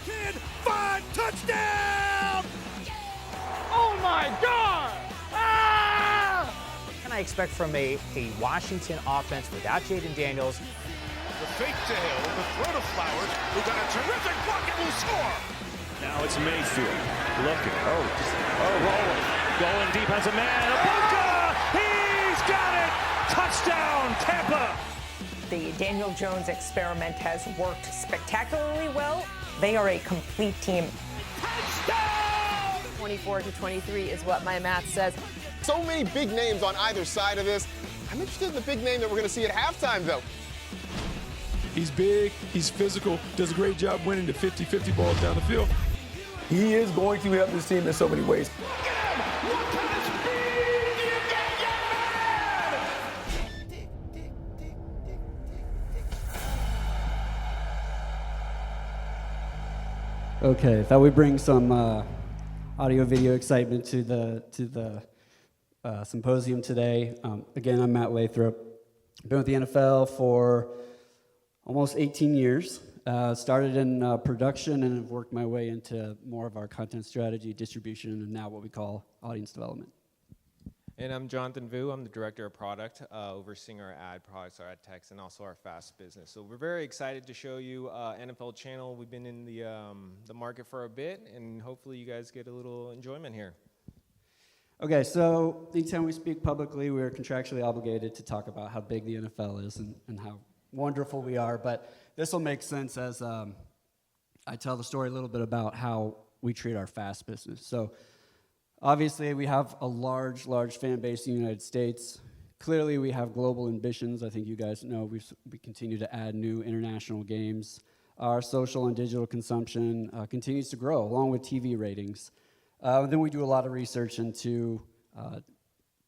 Kid, 5, touchdown! Oh my God! Ah! What can I expect from a Washington offense without Jaden Daniels? The fake to Hill, the throw to Flowers, who got a terrific block and will score. Now it's Mayfield looking. Rolling. Going deep as a man. Abuka! He's got it! Touchdown, Tampa! The Daniel Jones experiment has worked spectacularly well. They are a complete team. Touchdown! 24-23 is what my math says. So many big names on either side of this. I'm interested in the big name that we're going to see at halftime, though. He's big, he's physical, does a great job winning the 50-50 balls down the field. He is going to help this team in so many ways. Okay, thought we'd bring some audio-video excitement to the symposium today. Again, I'm Matt Lathrop. Been with the NFL for almost 18 years. Started in production and have worked my way into more of our content strategy, distribution, and now what we call audience development. And I'm Jonathan Vu. I'm the director of product, overseeing our ad products, our ad techs, and also our fast business. So we're very excited to show you NFL channel. We've been in the market for a bit, and hopefully you guys get a little enjoyment here. Okay, so anytime we speak publicly, we're contractually obligated to talk about how big the NFL is and how wonderful we are, but this will make sense as I tell the story a little bit about how we treat our fast business. So obviously we have a large fan base in the United States. Clearly we have global ambitions. I think you guys know we continue to add new international games. Our social and digital consumption continues to grow along with TV ratings. Then we do a lot of research into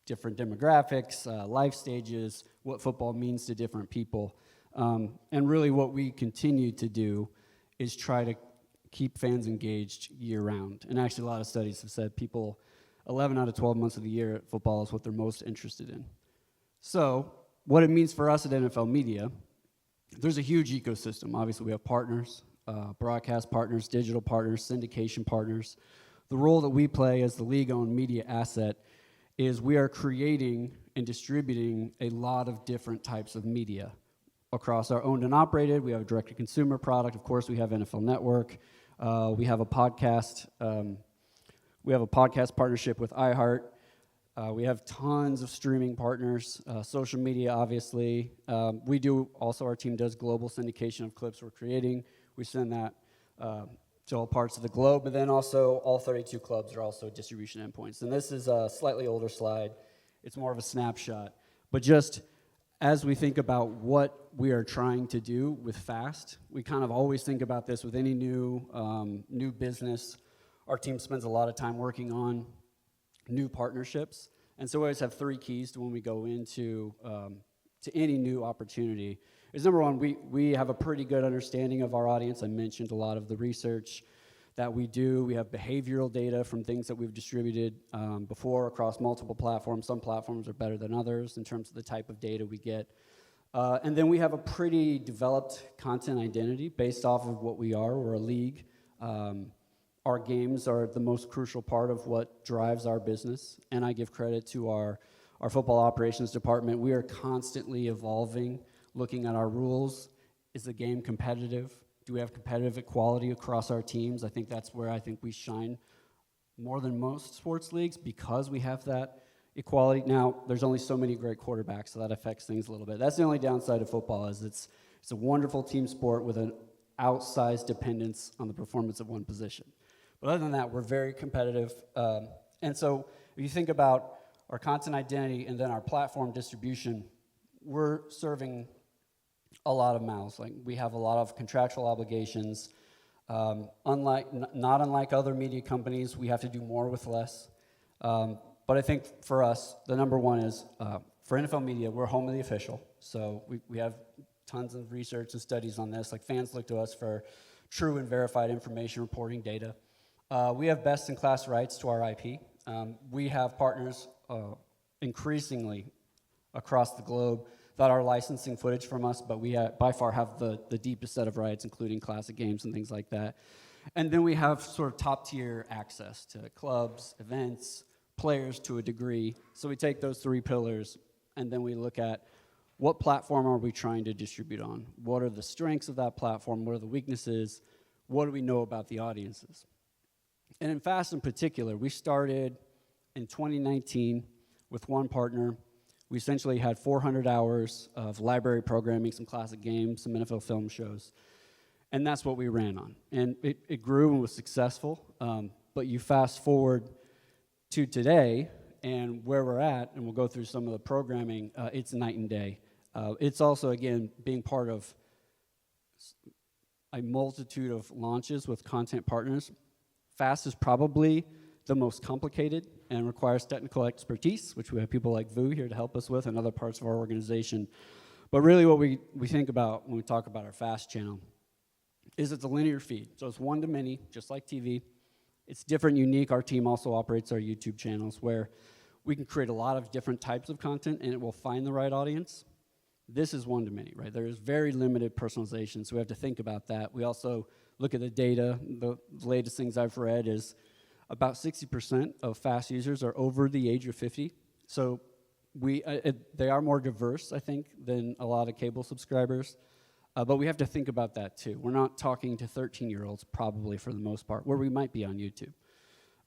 different demographics, life stages, what football means to different people. And really what we continue to do is try to keep fans engaged year-round. And actually a lot of studies have said people 11 out of 12 months of the year at football is what they're most interested in. So what it means for us at NFL Media, there's a huge ecosystem. Obviously we have partners, broadcast partners, digital partners, syndication partners. The role that we play as the league-owned media asset is we are creating and distributing a lot of different types of media across our owned and operated. We have a direct-to-consumer product. Of course, we have NFL Network. We have a podcast. We have a podcast partnership with iHeart. We have tons of streaming partners, social media, obviously. We do also, our team does global syndication of clips we're creating. We send that to all parts of the globe, but then also all 32 clubs are also distribution endpoints. And this is a slightly older slide. It's more of a snapshot. But just as we think about what we are trying to do with FAST, we kind of always think about this with any new business. Our team spends a lot of time working on new partnerships. And so we always have 3 keys to when we go into to any new opportunity. Is number one, we have a pretty good understanding of our audience. I mentioned a lot of the research that we do. We have behavioral data from things that we've distributed before across multiple platforms. Some platforms are better than others in terms of the type of data we get. And then we have a pretty developed content identity based off of what we are. We're a league. Our games are the most crucial part of what drives our business. And I give credit to our football operations department. We are constantly evolving, looking at our rules. Is the game competitive? Do we have competitive equality across our teams? I think that's where I think we shine more than most sports leagues because we have that equality. Now, there's only so many great quarterbacks, so that affects things a little bit. That's the only downside of football is it's a wonderful team sport with an outsized dependence on the performance of one position. But other than that, we're very competitive. And so if you think about our content identity and then our platform distribution, we're serving a lot of mouths. Like we have a lot of contractual obligations. Not unlike other media companies, we have to do more with less. But I think for us, the number one is for NFL Media, we're home of the official. So we have tons of research and studies on this. Like fans look to us for true and verified information reporting data. We have best-in-class rights to our IP. We have partners increasingly across the globe that are licensing footage from us, but we by far have the deepest set of rights, including classic games and things like that. And then we have sort of top-tier access to clubs, events, players to a degree. So we take those three pillars, and then we look at what platform are we trying to distribute on? What are the strengths of that platform? What are the weaknesses? What do we know about the audiences? And in FAST in particular, we started in 2019 with one partner. We essentially had 400 hours of library programming, some classic games, some NFL film shows. And that's what we ran on. And it grew and was successful. But you fast forward to today and where we're at, and we'll go through some of the programming, it's night and day. It's also, again, being part of a multitude of launches with content partners. FAST is probably the most complicated and requires technical expertise, which we have people like Vu here to help us with and other parts of our organization. But really what we think about when we talk about our FAST channel is it's a linear feed. So it's one-to-many, just like TV. It's different, unique. Our team also operates our YouTube channels where we can create a lot of different types of content and it will find the right audience. This is one-to-many, right? There is very limited personalization, so we have to think about that. We also look at the data. The latest things I've read is about 60% of FAST users are over the age of 50. So they are more diverse, I think, than a lot of cable subscribers. But we have to think about that too. We're not talking to 13-year-olds probably for the most part, where we might be on YouTube.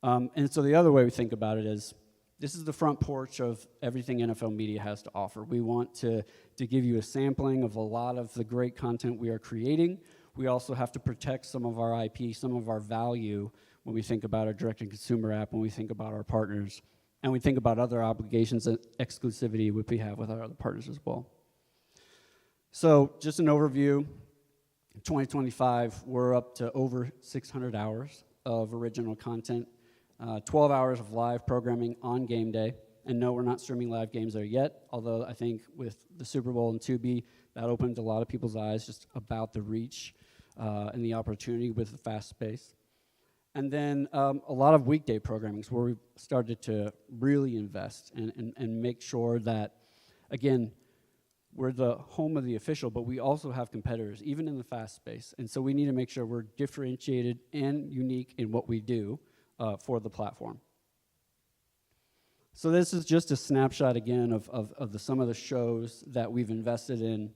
And so the other way we think about it is this is the front porch of everything NFL media has to offer. We want to give you a sampling of a lot of the great content we are creating. We also have to protect some of our IP, some of our value when we think about our direct-to-consumer app, when we think about our partners, and we think about other obligations and exclusivity which we have with our other partners as well. So just an overview, 2025, we're up to over 600 hours of original content, 12 hours of live programming on game day. And no, we're not streaming live games there yet, although I think with the Super Bowl and Tubi, that opened a lot of people's eyes just about the reach and the opportunity with the fast space. And then a lot of weekday programming where we've started to really invest and make sure that, again, we're the home of the official, but we also have competitors, even in the fast space. And so we need to make sure we're differentiated and unique in what we do for the platform. So this is just a snapshot, again, of some of the shows that we've invested in,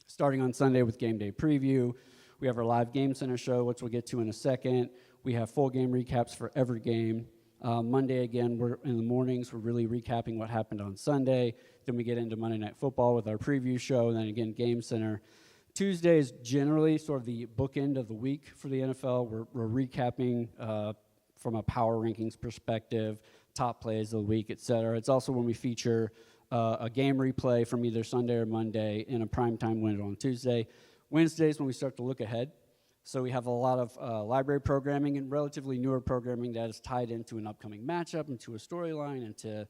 starting on Sunday with Game Day Preview. We have our live Game Center show, which we'll get to in a second. We have full game recaps for every game. Monday, again, we're in the mornings, we're really recapping what happened on Sunday. Then we get into Monday Night Football with our preview show, and then again, Game Center. Tuesday is generally sort of the bookend of the week for the NFL. We're recapping from a power rankings perspective, top plays of the week, et cetera. It's also when we feature a game replay from either Sunday or Monday in a primetime window on Tuesday. Wednesdays when we start to look ahead. So we have a lot of library programming and relatively newer programming that is tied into an upcoming matchup, into a storyline, into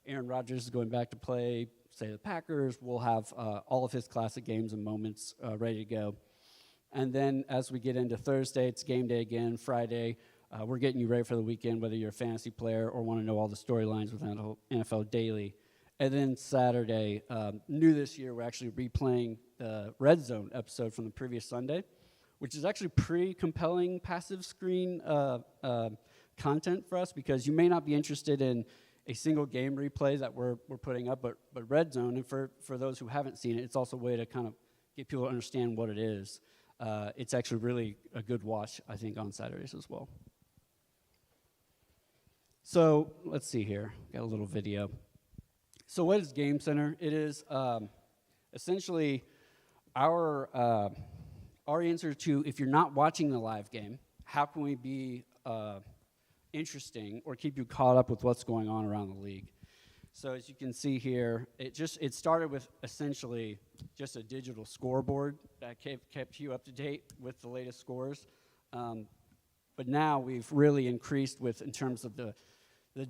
Aaron Rodgers is going back to play, say, the Packers. We'll have all of his classic games and moments ready to go. And then as we get into Thursday, it's game day again. Friday, we're getting you ready for the weekend, whether you're a fantasy player or want to know all the storylines with NFL Daily. And then Saturday, new this year, we're actually replaying the Red Zone episode from the previous Sunday, which is actually pretty compelling passive screen content for us, because you may not be interested in a single game replay that we're putting up, but Red Zone, and for those who haven't seen it, it's also a way to kind of get people to understand what it is. It's actually really a good watch, I think, on Saturdays as well. So let's see here. Got a little video. So what is Game Center? It is essentially our answer to, if you're not watching the live game, how can we be interesting or keep you caught up with what's going on around the league? So as you can see here, it started with essentially just a digital scoreboard that kept you up to date with the latest scores. But now we've really increased in terms of the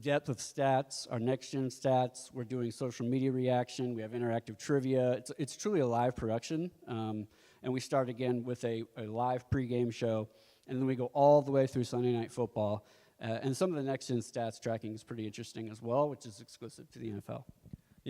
depth of stats, our next-gen stats. We're doing social media reaction. We have interactive trivia. It's truly a live production. And we start again with a live pregame show, and then we go all the way through Sunday Night Football. And some of the next-gen stats tracking is pretty interesting as well, which is exclusive to the NFL.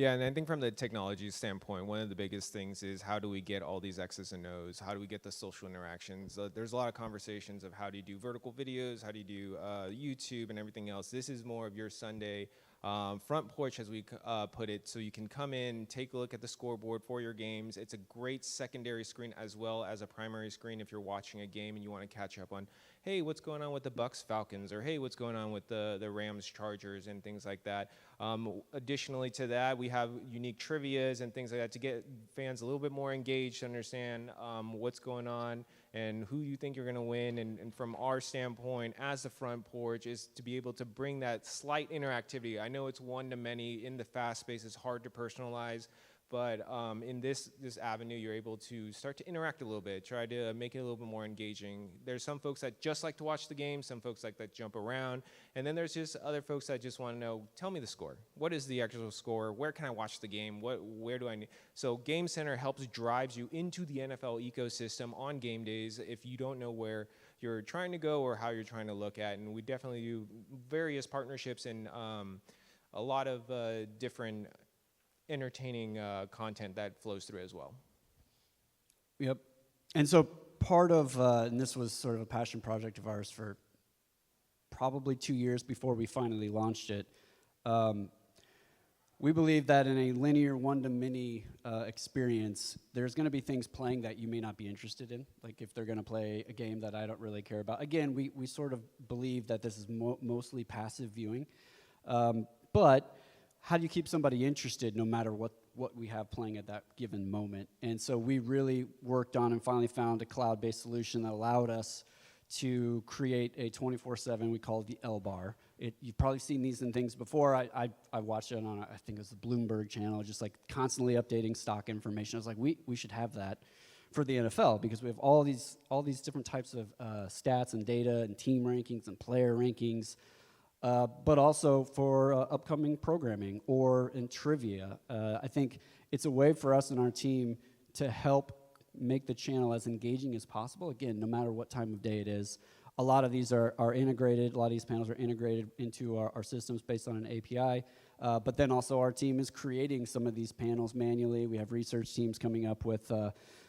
Yeah, and I think from the technology standpoint, one of the biggest things is how do we get all these X's and O's? How do we get the social interactions? There's a lot of conversations of how do you do vertical videos, how do you do YouTube and everything else. This is more of your Sunday front porch, as we put it, so you can come in, take a look at the scoreboard for your games. It's a great secondary screen as well as a primary screen if you're watching a game and you want to catch up on, hey, what's going on with the Bucks Falcons, or hey, what's going on with the Rams Chargers and things like that. Additionally to that, we have unique trivias and things like that to get fans a little bit more engaged, to understand what's going on and who you think you're going to win. And from our standpoint as the front porch is to be able to bring that slight interactivity. I know it's one-to-many in the fast space. It's hard to personalize. But in this avenue, you're able to start to interact a little bit, try to make it a little bit more engaging. There's some folks that just like to watch the game, some folks like that jump around, and then there's just other folks that just want to know, tell me the score. What is the actual score? Where can I watch the game? Where do I need? So Game Center drives you into the NFL ecosystem on game days if you don't know where you're trying to go or how you're trying to look at. And we definitely do various partnerships and a lot of different entertaining content that flows through as well. Yep. And so part of, and this was sort of a passion project of ours for probably 2 years before we finally launched it, we believe that in a linear one-to-many experience, there's going to be things playing that you may not be interested in, like if they're going to play a game that I don't really care about. Again, we sort of believe that this is mostly passive viewing, but how do you keep somebody interested no matter what we have playing at that given moment? And so we really worked on and finally found a cloud-based solution that allowed us to create a 24/7, we call it the L-Bar. You've probably seen these in things before. I watched it on, I think it was the Bloomberg channel, just like constantly updating stock information. I was like, we should have that for the NFL because we have all these different types of stats and data and team rankings and player rankings, but also for upcoming programming or in trivia. I think it's a way for us and our team to help make the channel as engaging as possible. Again, no matter what time of day it is. A lot of these are integrated. A lot of these panels are integrated into our systems based on an API. But then also our team is creating some of these panels manually. We have research teams coming up with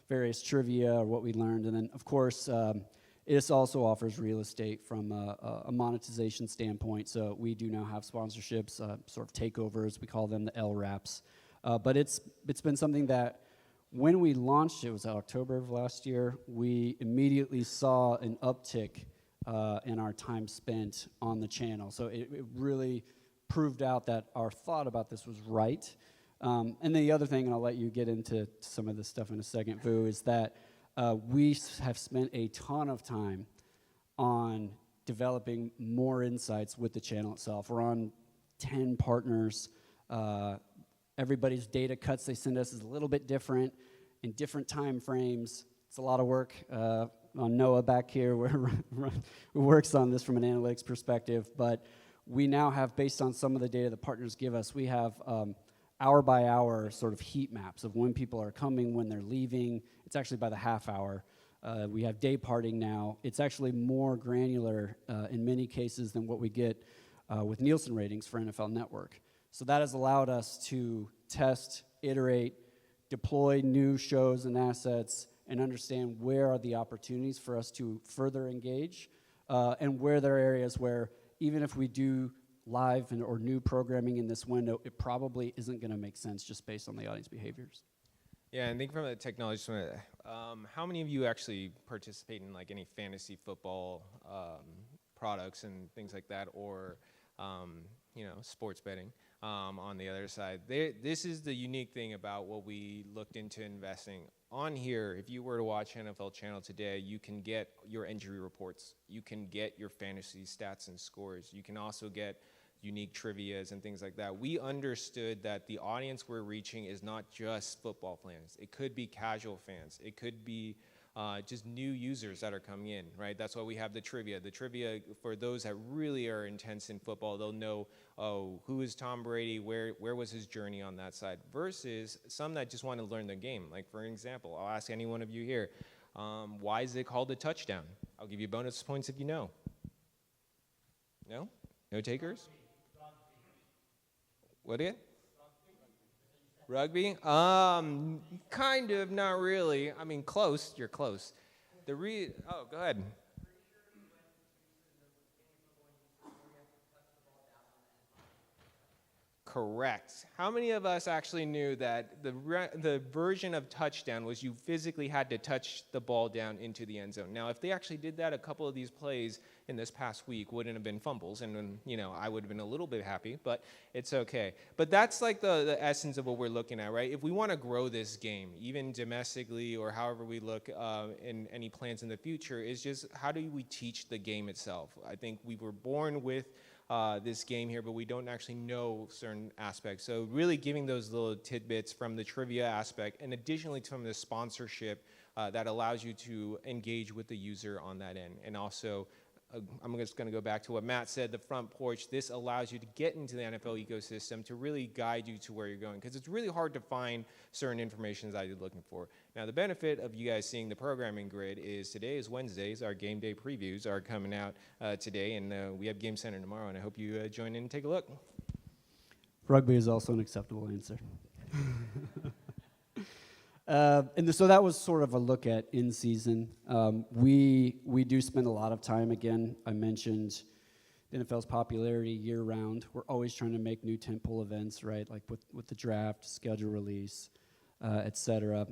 various trivia or what we learned. And then, of course, this also offers real estate from a monetization standpoint. So we do now have sponsorships, sort of takeovers. We call them the L-Wraps. But it's been something that when we launched, it was October of last year, we immediately saw an uptick in our time spent on the channel. So it really proved out that our thought about this was right. And the other thing, and I'll let you get into some of this stuff in a second, Vu, is that we have spent a ton of time on developing more insights with the channel itself. We're on 10 partners. Everybody's data cuts they send us is a little bit different in different time frames. It's a lot of work on Noah back here who works on this from an analytics perspective. But we now have, based on some of the data the partners give us, we have hour by hour sort of heat maps of when people are coming, when they're leaving. It's actually by the half hour. We have day parting now. It's actually more granular in many cases than what we get with Nielsen ratings for NFL Network. So that has allowed us to test, iterate, deploy new shows and assets, and understand where are the opportunities for us to further engage, and where there are areas where even if we do live or new programming in this window, it probably isn't going to make sense just based on the audience behaviors. Yeah, and think from a technology standpoint, how many of you actually participate in like any fantasy football products and things like that, or sports betting? On the other side, this is the unique thing about what we looked into investing on here. If you were to watch NFL Channel today, you can get your injury reports, you can get your fantasy stats and scores, you can also get unique trivias and things like that. We understood that the audience we're reaching is not just football fans. It could be casual fans. It could be just new users that are coming in, right? That's why we have the trivia. The trivia, for those that really are intense in football, they'll know, oh, who is Tom Brady? Where was his journey on that side? Versus some that just want to learn the game. Like, for example, I'll ask any one of you here, why is it called a touchdown? I'll give you bonus points if you know. No? No takers? What again? Rugby? Kind of, not really. I mean, close. You're close. Oh, go ahead. Correct. How many of us actually knew that the version of touchdown was you physically had to touch the ball down into the end zone? Now, if they actually did that, a couple of these plays in this past week wouldn't have been fumbles, and I would have been a little bit happy, but it's okay. But that's like the essence of what we're looking at, right? If we want to grow this game, even domestically or however we look in any plans in the future, is just how do we teach the game itself? I think we were born with this game here, but we don't actually know certain aspects. So really giving those little tidbits from the trivia aspect, and additionally from the sponsorship that allows you to engage with the user on that end. And also, I'm just going to go back to what Matt said, the front porch. This allows you to get into the NFL ecosystem to really guide you to where you're going, because it's really hard to find certain information that you're looking for. Now, the benefit of you guys seeing the programming grid is today is Wednesdays. Our game day previews are coming out today, and we have Game Center tomorrow, and I hope you join in and take a look. Rugby is also an acceptable answer. So that was sort of a look at in-season. We do spend a lot of time, again, I mentioned the NFL's popularity year-round. We're always trying to make new tentpole events, right, like with the draft, schedule release, et cetera.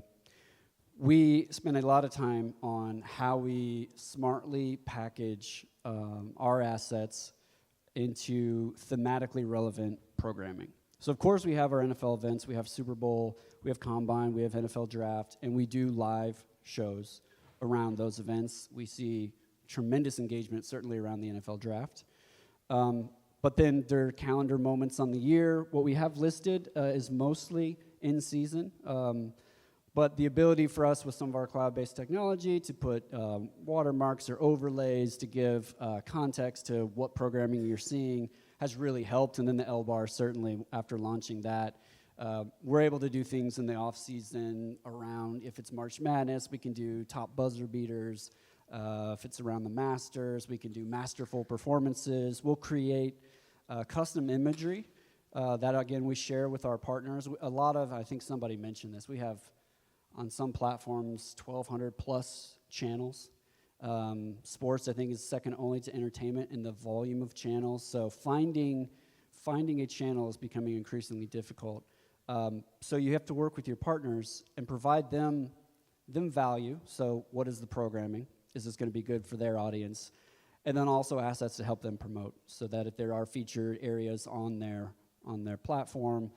We spend a lot of time on how we smartly package our assets into thematically relevant programming. So, of course, we have our NFL events. We have Super Bowl, we have Combine, we have NFL Draft, and we do live shows around those events. We see tremendous engagement, certainly around the NFL Draft. But then there are calendar moments on the year. What we have listed is mostly in season. But the ability for us with some of our cloud-based technology to put watermarks or overlays to give context to what programming you're seeing has really helped. And then the L-bar, certainly, after launching that, we're able to do things in the off-season around, if it's March Madness, we can do top buzzer beaters. If it's around the Masters, we can do masterful performances. We'll create custom imagery that, again, we share with our partners. A lot of, I think somebody mentioned this, we have on some platforms 1,200 plus channels. Sports, I think, is second only to entertainment in the volume of channels. So finding a channel is becoming increasingly difficult. So you have to work with your partners and provide them value. So what is the programming? Is this going to be good for their audience? And then also assets to help them promote, so that if there are featured areas on their platform,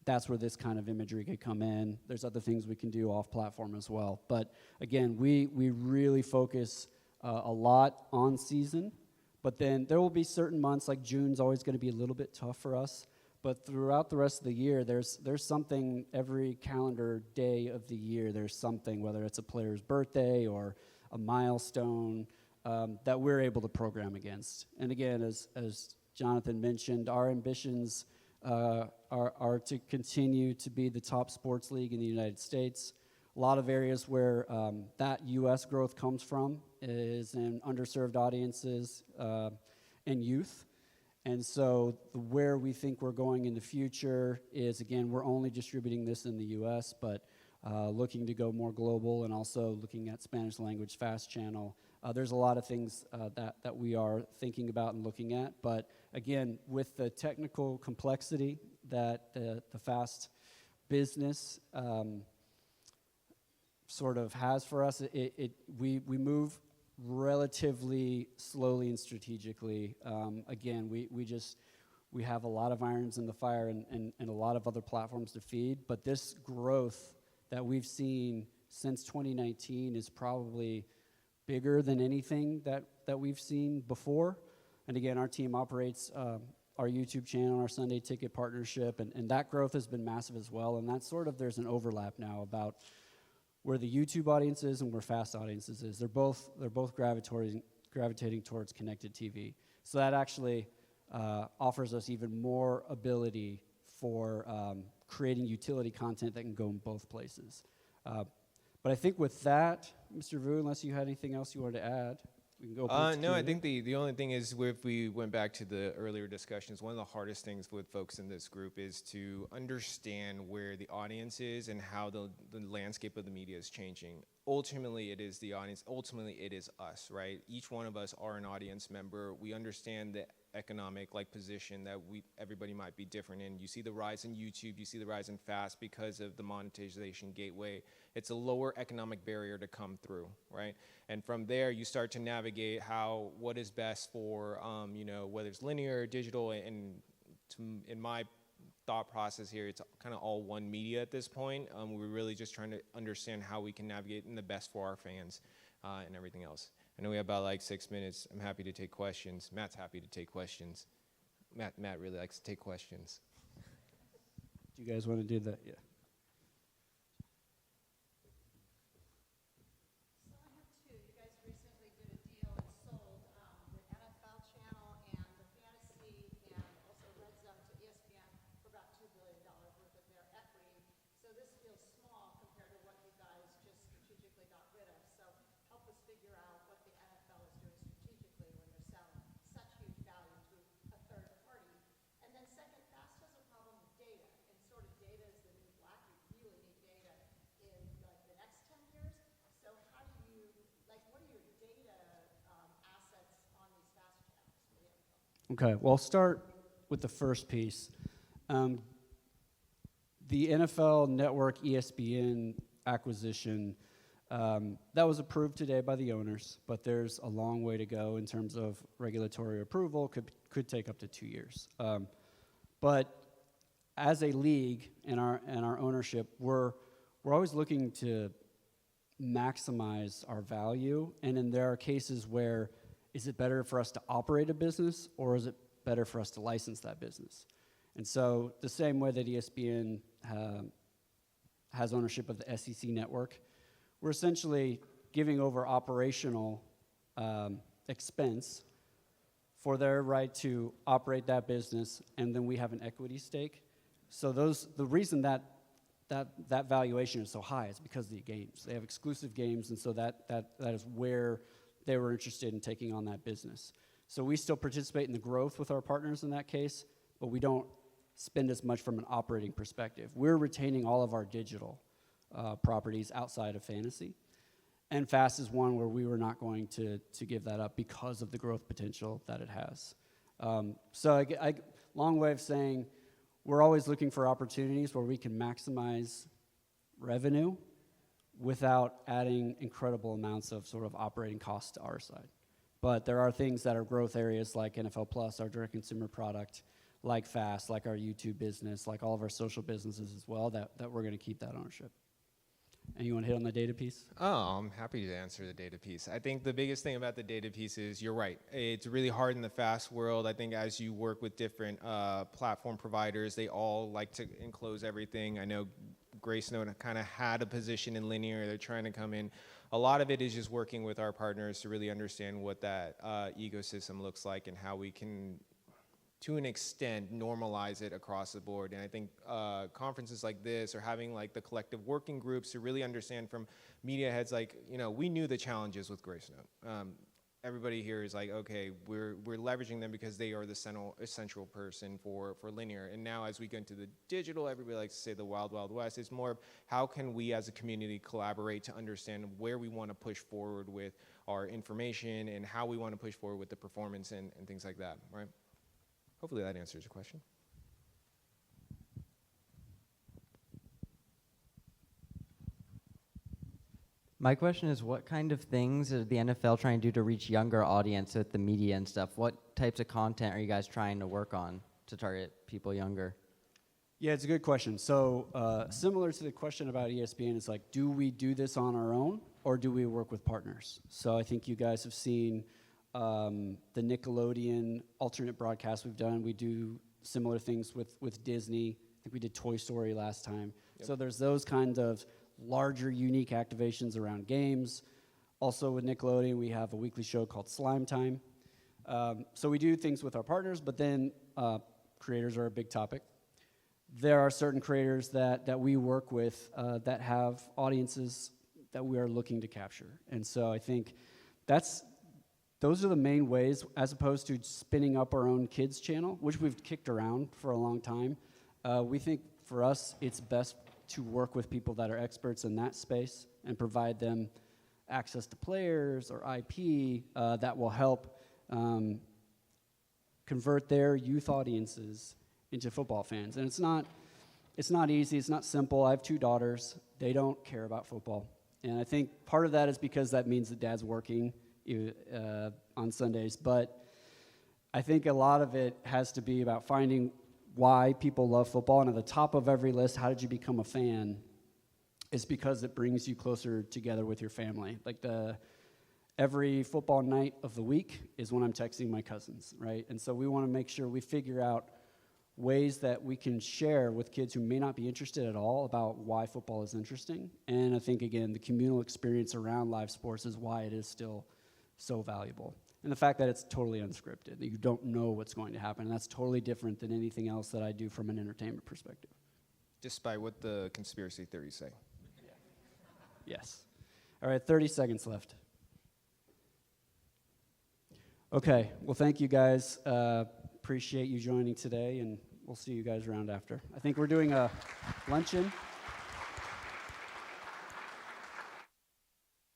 that's where this kind of imagery could come in. There's other things we can do off platform as well. But again, we really focus a lot on season, but then there will be certain months, like June's always going to be a little bit tough for us. But throughout the rest of the year, there's something every calendar day of the year. There's something, whether it's a player's birthday or a milestone, that we're able to program against. And again, as Jonathan mentioned, our ambitions are to continue to be the top sports league in the United States. A lot of areas where that U.S. growth comes from is in underserved audiences and youth. And so where we think we're going in the future is, again, we're only distributing this in the U.S., but looking to go more global, and also looking at Spanish language fast channel. There's a lot of things that we are thinking about and looking at. But again, with the technical complexity that the fast business sort of has for us, we move relatively slowly and strategically. Again, we have a lot of irons in the fire and a lot of other platforms to feed. But this growth that we've seen since 2019 is probably bigger than anything that we've seen before. And again, our team operates our YouTube channel, our Sunday Ticket partnership, and that growth has been massive as well. And that's sort of, there's an overlap now about where the YouTube audience is and where fast audiences is. They're both gravitating towards connected TV. So that actually offers us even more ability for creating utility content that can go in both places. But I think with that, Mr. Vu, unless you had anything else you wanted to add. We can go. to No, I Q&A. think the only thing is, if we went back to the earlier discussions, one of the hardest things with folks in this group is to understand where the audience is and how the landscape of the media is changing. Ultimately, it is the audience. Ultimately, it is us, right? Each one of us are an audience member. We understand the economic position that everybody might be different in. You see the rise in YouTube, you see the rise in FAST because of the monetization gateway. It's a lower economic barrier to come through, right? And from there, you start to navigate what is best for, whether it's linear or digital. And in my thought process here, it's kind of all one media at this point. We're really just trying to understand how we can navigate in the best for our fans and everything else. I know we have about 6 minutes. I'm happy to take questions. Matt's happy to take questions. Matt really likes to take questions. Do you guys want to do that? Yeah. So I have two. You guys recently did a deal and sold the NFL channel and the fantasy and also Red Zone to ESPN for about $2 billion worth of their equity. So this feels small compared to what you guys just strategically got rid of. So help us figure out what the NFL is doing strategically when they're selling such huge value to a third party. And then second, FAST has a problem with data, and sort of data is the new black. You really need data in the next 10 years. So how do you, what are your data assets on these FAST channels for the NFL? Okay, well, I'll start with the first piece. The NFL Network ESPN acquisition, that was approved today by the owners, but there's a long way to go in terms of regulatory approval. Could take up to 2 years. But as a league and our ownership, we're always looking to maximize our value. And then there are cases where, is it better for us to operate a business, or is it better for us to license that business? And so the same way that ESPN has ownership of the SEC network, we're essentially giving over operational expense for their right to operate that business, and then we have an equity stake. So the reason that valuation is so high is because of the games. They have exclusive games, and so that is where they were interested in taking on that business. So we still participate in the growth with our partners in that case, but we don't spend as much from an operating perspective. We're retaining all of our digital properties outside of fantasy. And FAST is one where we were not going to give that up because of the growth potential that it has. So long way of saying, we're always looking for opportunities where we can maximize revenue without adding incredible amounts of sort of operating costs to our side. But there are things that are growth areas like NFL Plus, our direct consumer product, like FAST, like our YouTube business, like all of our social businesses as well, that we're going to keep that ownership. And you want to hit on the data piece? Oh, I'm happy to answer the data piece. I think the biggest thing about the data piece is, you're right. It's really hard in the FAST world. I think as you work with different platform providers, they all like to enclose everything. I know Gracenote kind of had a position in linear. They're trying to come in. A lot of it is just working with our partners to really understand what that ecosystem looks like and how we can, to an extent, normalize it across the board. And I think conferences like this, or having the collective working groups to really understand from media heads, we knew the challenges with Gracenote. Everybody here is okay, we're leveraging them because they are the essential person for linear. And now as we go into the digital, everybody likes to say the wild, wild west. It's more of how can we as a community collaborate to understand where we want to push forward with our information and how we want to push forward with the performance and things like that, right? Hopefully that answers your question. My question is, what kind of things is the NFL trying to do to reach younger audience with the media and stuff? What types of content are you guys trying to work on to target people younger? Yeah, it's a good question. So similar to the question about ESPN, it's do we do this on our own, or do we work with partners? So I think you guys have seen the Nickelodeon alternate broadcast we've done. We do similar things with Disney. I think we did Toy Story last time. Yep. So there's those kind of larger, unique activations around games. Also with Nickelodeon, we have a weekly show called Slime Time. So we do things with our partners, but then creators are a big topic. There are certain creators that we work with that have audiences that we are looking to capture. And so I think that's those are the main ways, as opposed to spinning up our own kids channel, which we've kicked around for a long time. We think for us, it's best to work with people that are experts in that space and provide them access to players or IP that will help convert their youth audiences into football fans. And it's not easy, it's not simple. I have 2 daughters. They don't care about football. And I think part of that is because that means that dad's working on Sundays. But I think a lot of it has to be about finding why people love football. And at the top of every list, how did you become a fan? Is because it brings you closer together with your family. Like every football night of the week is when I'm texting my cousins, right? And so we want to make sure we figure out ways that we can share with kids who may not be interested at all about why football is interesting. And I think, again, the communal experience around live sports is why it is still so valuable. And the fact that it's totally unscripted, that you don't know what's going to happen, and that's totally different than anything else that I do from an entertainment perspective. Despite what the conspiracy theories say. Yes. All right, 30 seconds left. Okay, well, thank you guys. Appreciate you joining today, and we'll see you guys around after. I think we're doing a luncheon.